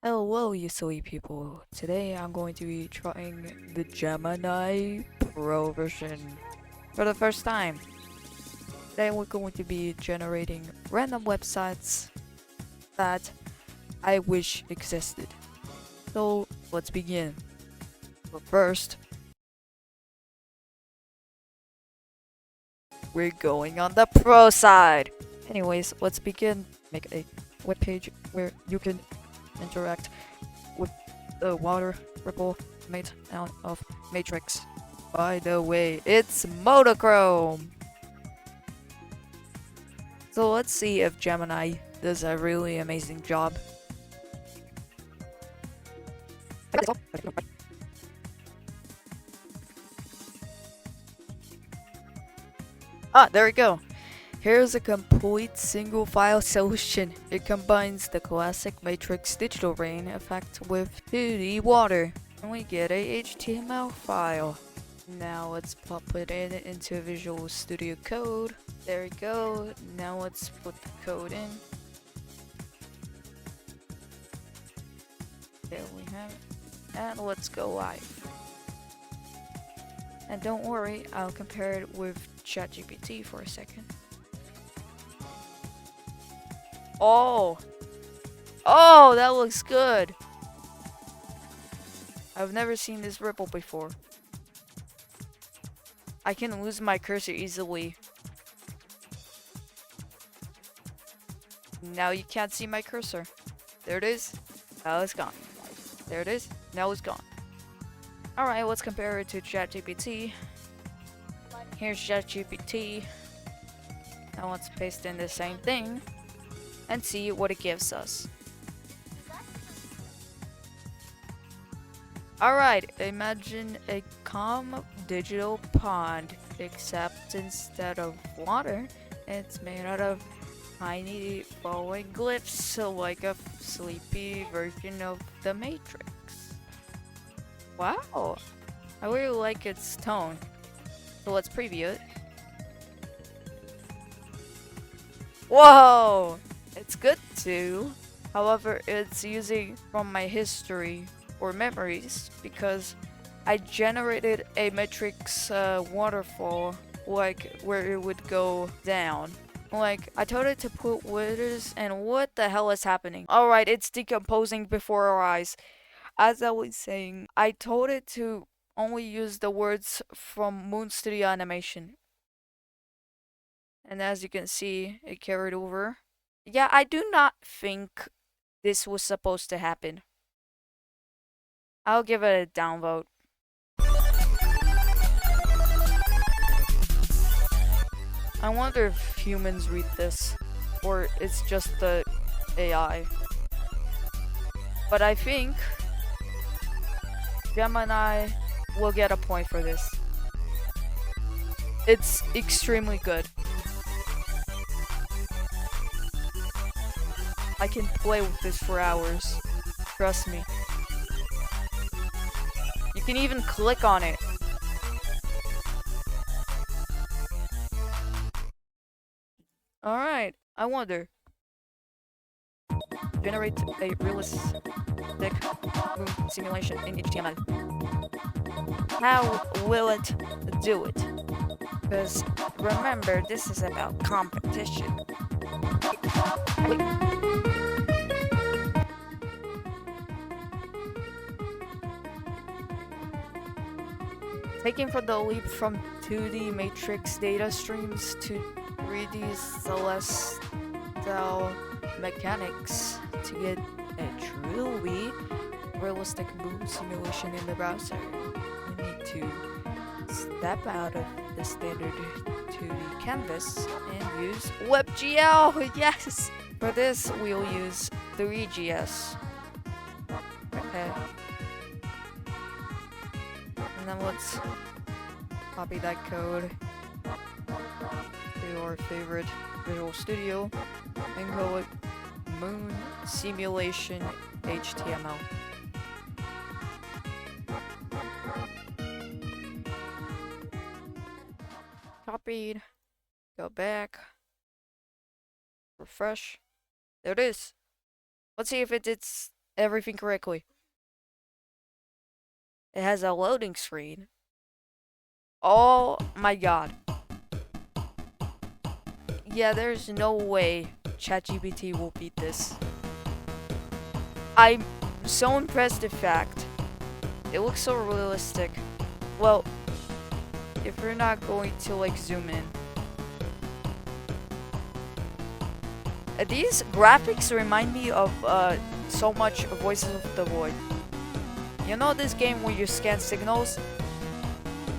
Hello, you silly people. Today I'm going to be trying the Gemini Pro version for the first time. Today we're going to be generating random websites that I wish existed. So let's begin. But first, we're going on the Pro side. Anyways, let's begin. Make a webpage where you can interact with the water ripple made out of matrix. By the way, it's monochrome. So let's see if Gemini does a really amazing job. There we go. Here's a complete single file solution. It combines the classic matrix digital rain effect with 2D water. And we get a HTML file. Now let's put it into Visual Studio Code. There we go. Now let's put the code in. There we have it. And let's go live. And don't worry, I'll compare it with ChatGPT for a second. Oh, that looks good. I've never seen this ripple before. I can lose my cursor easily. Now you can't see my cursor. There it is. Now it's gone. There it is. Now it's gone. Alright, let's compare it to ChatGPT. Here's ChatGPT. Now let's paste in the same thing and see what it gives us. Alright, imagine a calm digital pond, except instead of water, it's made out of tiny flowing glyphs, like a sleepy version of the Matrix. Wow, I really like its tone. So let's preview it. Whoa! It's good too. However, it's using from my history or memories because I generated a matrix waterfall, like where it would go down. Like, I told it to put withers, and what the hell is happening? Alright, it's decomposing before our eyes. As I was saying, I told it to only use the words from Moon Studio Animation. And as you can see, it carried over. Yeah, I do not think this was supposed to happen. I'll give it a downvote. I wonder if humans read this, or it's just the AI. But I think Gemini will get a point for this. It's extremely good. I can play with this for hours. Trust me. You can even click on it. Alright, I wonder. Generate a realistic moon simulation in HTML. How will it do it? Because remember, this is about competition. Taking from the leap from 2D matrix data streams to 3D celestial mechanics to get a truly realistic moon simulation in the browser, we need to step out of the standard 2D canvas and use WebGL. Yes! For this, we'll use 3GS. Okay. And then let's copy that code to our favorite Visual Studio and call it Moon Simulation HTML. Copied. Go back. Refresh. There it is. Let's see if it everything correctly. It has a loading screen. Oh my god. Yeah, there's no way ChatGPT will beat this. I'm so impressed, in fact. It looks so realistic. Well, if we're not going to like zoom in. These graphics remind me of so much Voices of the Void. You know this game where you scan signals?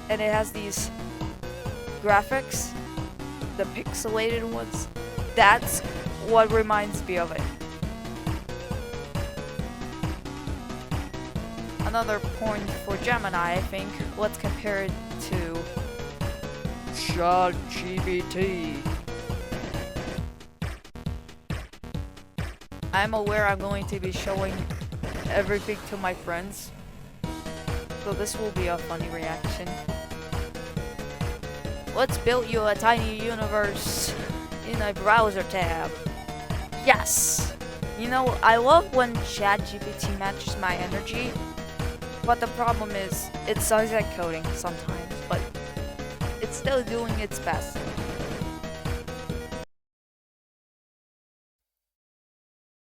And it has these graphics? The pixelated ones? That's what reminds me of it. Another point for Gemini, I think. Let's compare it to ChatGPT. I'm aware I'm going to be showing everything to my friends, so this will be a funny reaction. Let's build you a tiny universe in a browser tab. Yes! You know, I love when ChatGPT matches my energy, but the problem is, it sucks at coding sometimes, but it's still doing its best.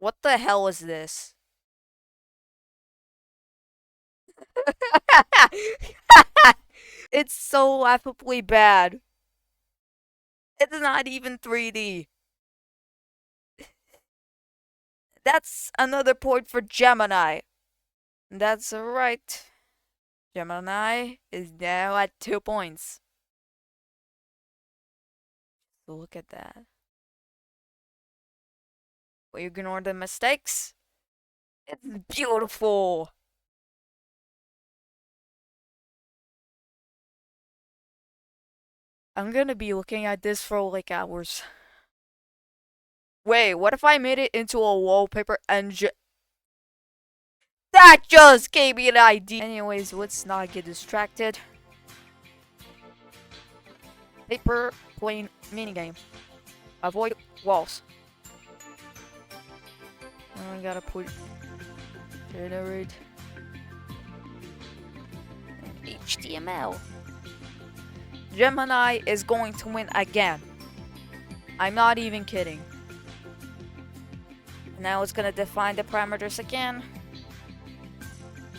What the hell is this? It's so laughably bad. It's not even 3D. That's another point for Gemini. That's right. Gemini is now at 2 points. So look at that. We ignore the mistakes. It's beautiful. I'm gonna be looking at this for like hours. Wait, what if I made it into a wallpaper and that just gave me an idea. Anyways, let's not get distracted. Paper plane minigame. Avoid walls. I gotta put generate HTML. Gemini is going to win again. I'm not even kidding. Now it's gonna define the parameters again.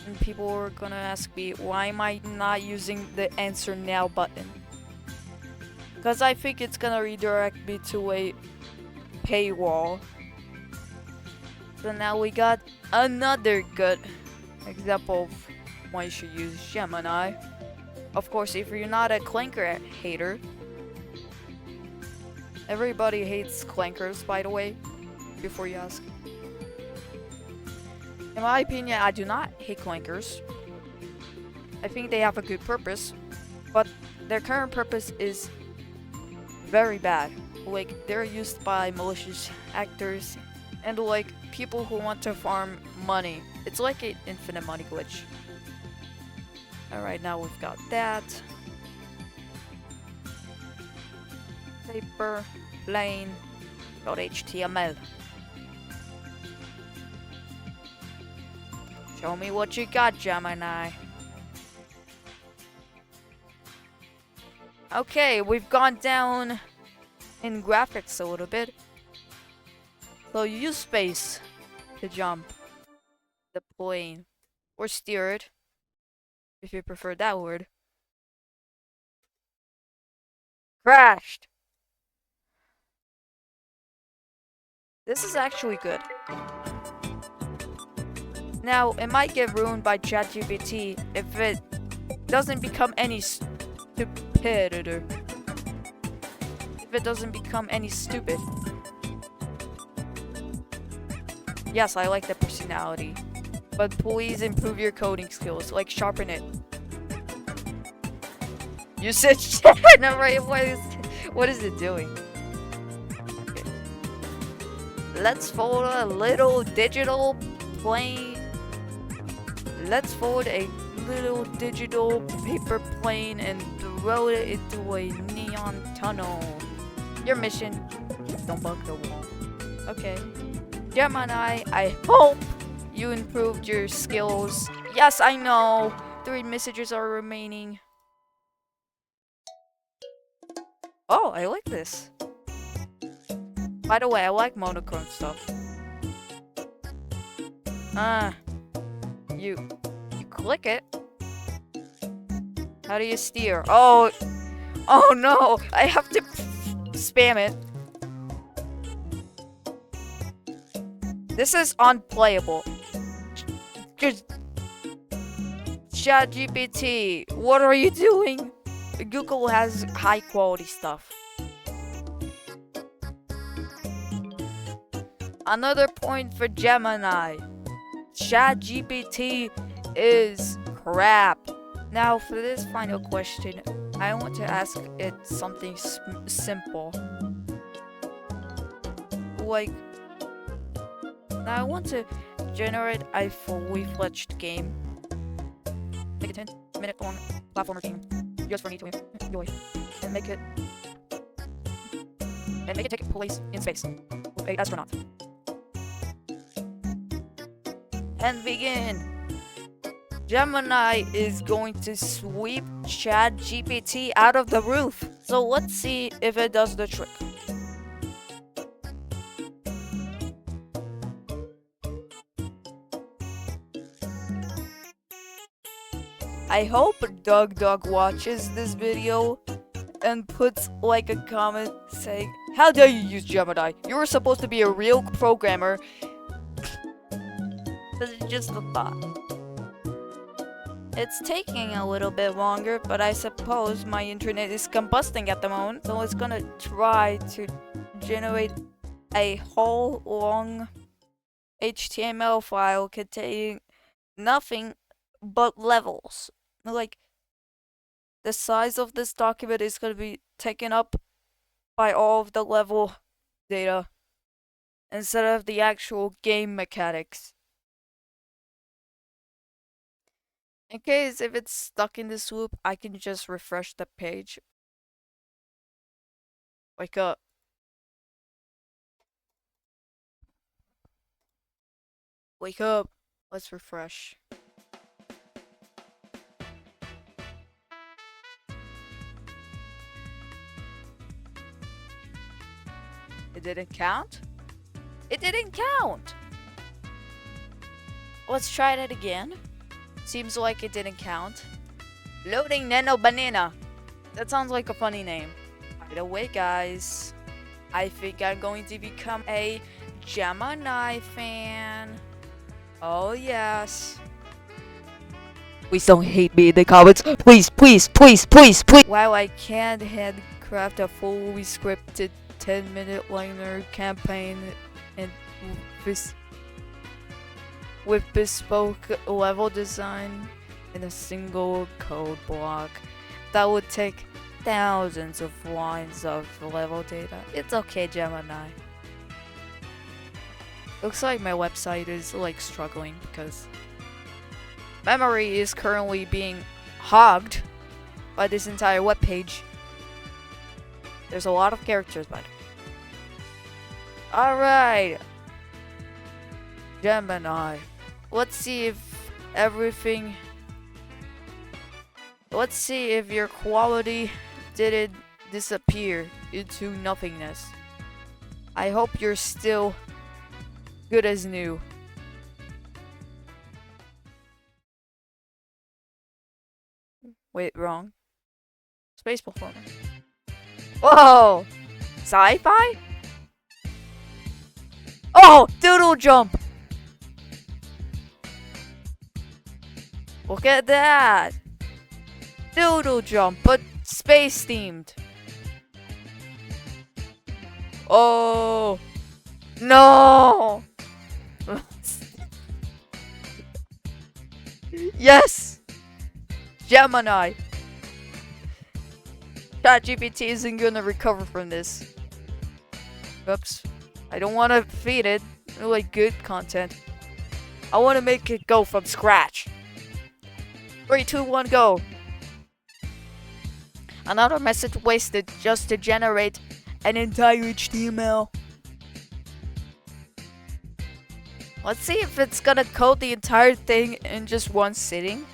And people are gonna ask me, why am I not using the answer now button? Because I think it's gonna redirect me to a paywall. So now we got another good example of why you should use Gemini. Of course, if you're not a Clanker hater. Everybody hates Clankers, by the way, before you ask. In my opinion, I do not hate Clankers. I think they have a good purpose, but their current purpose is very bad. Like, they're used by malicious actors and like people who want to farm money. It's like an infinite money glitch. Alright, now we've got that. Paper, plane, .html. Show me what you got, Gemini. Okay, we've gone down in graphics a little bit. So you use space to jump the plane or steer it, if you prefer that word. Crashed. This is actually good. Now, it might get ruined by ChatGPT if it doesn't become any stupider. If it doesn't become any stupid. Yes, I like the personality. But please improve your coding skills, like sharpen it. You said shit! No, right, what is it doing? Okay. Let's fold a little digital plane. Let's fold a little digital paper plane and throw it into a neon tunnel. Your mission, don't bug the wall. Okay. Gemini, I hope You improved your skills. Yes, I know. 3 messages are remaining. Oh, I like this. By the way, I like monochrome stuff. You click it. How do you steer? Oh no! I have to spam it. This is unplayable. Just ChatGPT, what are you doing? Google has high quality stuff. Another point for Gemini. ChatGPT is crap. Now for this final question, I want to ask it something simple. Like, now I want to generate a fully fledged game. Make a 10-minute long platformer game just for me to enjoy. And make it take place in space with an astronaut. And begin. Gemini is going to sweep ChatGPT out of the roof. So let's see if it does the trick. I hope Doug watches this video and puts like a comment saying, "How dare you use Gemini? You were supposed to be a real programmer." This is just a thought. It's taking a little bit longer, but I suppose my internet is combusting at the moment, so it's gonna try to generate a whole long HTML file containing nothing but levels. Like, the size of this document is gonna be taken up by all of the level data instead of the actual game mechanics. In case if it's stuck in this loop, I can just refresh the page. Wake up. Wake up. Let's refresh. It didn't count? It didn't count! Let's try that again. Seems like it didn't count. Loading Nano Banana. That sounds like a funny name. By the way, guys, I think I'm going to become a Gemini fan. Oh, yes. Please don't hate me in the comments. Please, please, please, please, please. While I can't handcraft a fully scripted 10-minute liner campaign and with bespoke level design in a single code block, that would take thousands of lines of level data. It's okay, Gemini. Looks like my website is like struggling because memory is currently being hogged by this entire webpage. There's a lot of characters, by the way. Alright, Gemini. Let's see if everything. Let's see if your quality didn't disappear into nothingness. I hope you're still good as new. Wait, wrong. Space performance. Whoa! Sci-fi? Oh! Doodle jump! Look at that! Doodle jump, but space themed. Oh! No! Yes! Gemini! ChatGPT isn't gonna recover from this. Oops. I don't want to feed it like good content. I want to make it go from scratch. 3, 2, 1, go. Another message wasted just to generate an entire HTML. Let's see if it's gonna code the entire thing in just one sitting,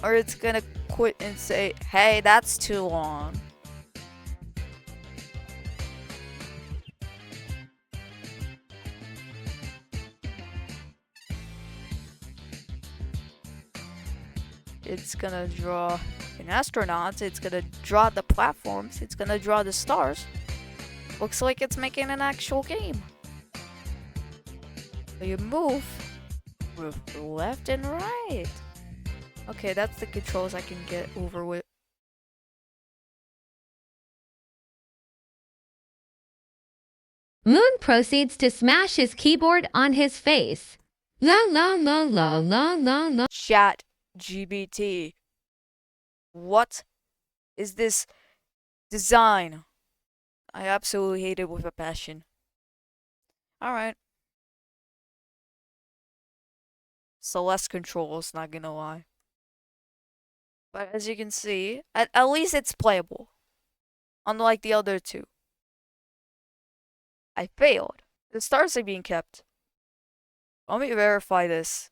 or it's gonna quit and say, hey, that's too long. It's gonna draw an astronaut, it's gonna draw the platforms, it's gonna draw the stars. Looks like it's making an actual game. So you move with left and right. Okay, that's the controls I can get over with. Moon proceeds to smash his keyboard on his face. La la la la la la la. ChatGPT. What is this design? I absolutely hate it with a passion. Alright. So less controls, not gonna lie. But as you can see, at least it's playable. Unlike the other two. I failed. The stars are being kept. Let me verify this.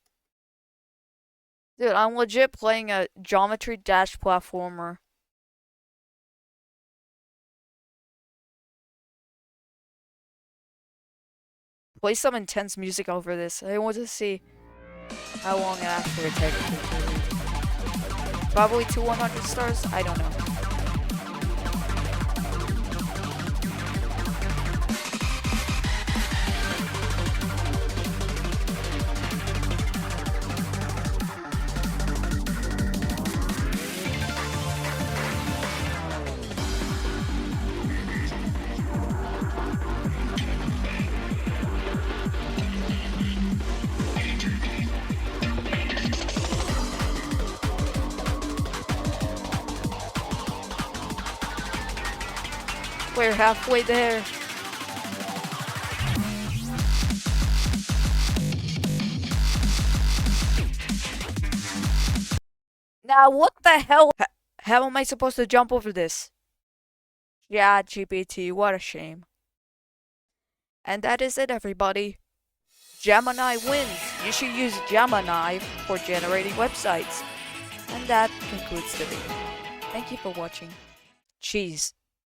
Dude, I'm legit playing a geometry dash platformer. Play some intense music over this. I want to see how long after it takes. Probably 100 stars? I don't know. We're halfway there. Now what the hell? How am I supposed to jump over this? Yeah, GPT, what a shame. And that is it, everybody. Gemini wins. You should use Gemini for generating websites. And that concludes the video. Thank you for watching. Cheese.